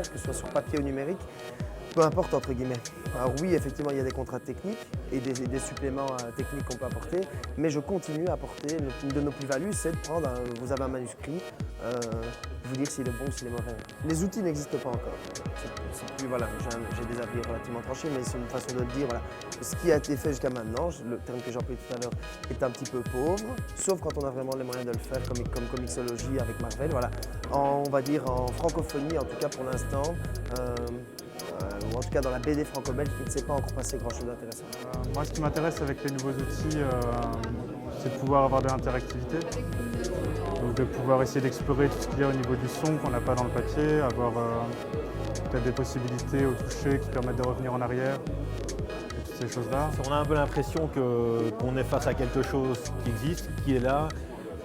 faire, que ce soit sur papier ou numérique, peu importe entre guillemets. Alors oui, effectivement, il y a des contrats techniques et des suppléments techniques qu'on peut apporter, mais je continue à apporter une de nos plus-values, c'est de prendre, vous avez un manuscrit, vous dire s'il est bon ou s'il est mauvais. Les outils n'existent pas encore. C'est plus, voilà, j'ai des avis relativement tranchés, mais c'est une façon de dire, voilà, ce qui a été fait jusqu'à maintenant, le terme que j'ai employé tout à l'heure, est un petit peu pauvre, sauf quand on a vraiment les moyens de le faire, comme Comixology avec Marvel, voilà. On va dire en francophonie, en tout cas pour l'instant, ou en tout cas dans la BD franco-belge, il ne s'est pas encore passé grand-chose d'intéressant. Moi, ce qui m'intéresse avec les nouveaux outils, c'est de pouvoir avoir de l'interactivité. Donc de pouvoir essayer d'explorer tout ce qu'il y a au niveau du son qu'on n'a pas dans le papier, avoir peut-être des possibilités au toucher qui permettent de revenir en arrière, et toutes ces choses-là. On a un peu l'impression qu'on est face à quelque chose qui existe, qui est là,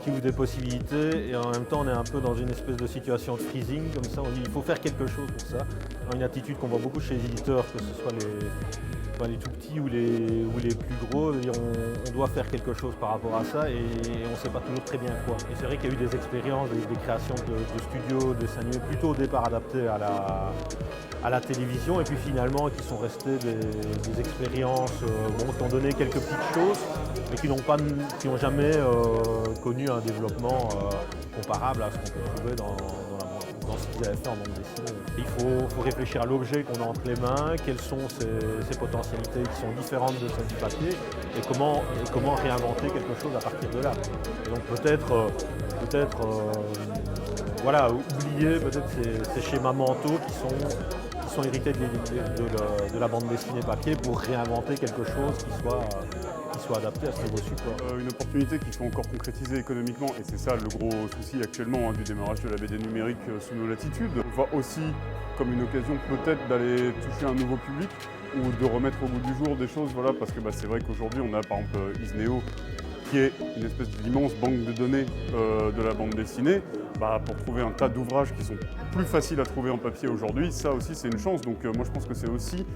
qui ouvre des possibilités, et en même temps on est un peu dans une espèce de situation de freezing, comme ça on dit il faut faire quelque chose pour ça. Une attitude qu'on voit beaucoup chez les éditeurs, que ce soit les tout petits ou les plus gros, on doit faire quelque chose par rapport à ça et on ne sait pas toujours très bien quoi. Et c'est vrai qu'il y a eu des expériences, des créations de studios, de dessins animés plutôt au départ adaptés à la télévision et puis finalement qui sont restées des expériences qui ont donné quelques petites choses mais qui n'ont jamais connu un développement comparable à ce qu'on peut trouver dans ce qu'ils avaient fait en bande dessinée. Il faut réfléchir à l'objet qu'on a entre les mains, quelles sont ses potentialités qui sont différentes de celles du papier et comment réinventer quelque chose à partir de là. Et donc peut-être voilà, oublier peut-être ces schémas mentaux qui sont hérités de la bande dessinée papier pour réinventer quelque chose qui soit adapté à ce nouveau support. Une opportunité qu'il faut encore concrétiser économiquement, et c'est ça le gros souci actuellement du démarrage de la BD numérique sous nos latitudes. On voit aussi comme une occasion peut-être d'aller toucher un nouveau public ou de remettre au goût du jour des choses, voilà, parce que c'est vrai qu'aujourd'hui on a par exemple Isneo qui est une espèce d'immense banque de données de la bande dessinée. Pour trouver un tas d'ouvrages qui sont plus faciles à trouver en papier aujourd'hui, ça aussi c'est une chance. Donc moi je pense que c'est aussi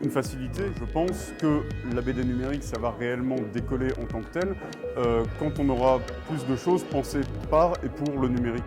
une facilité. Je pense que la BD numérique, ça va réellement décoller en tant que tel quand on aura plus de choses pensées par et pour le numérique.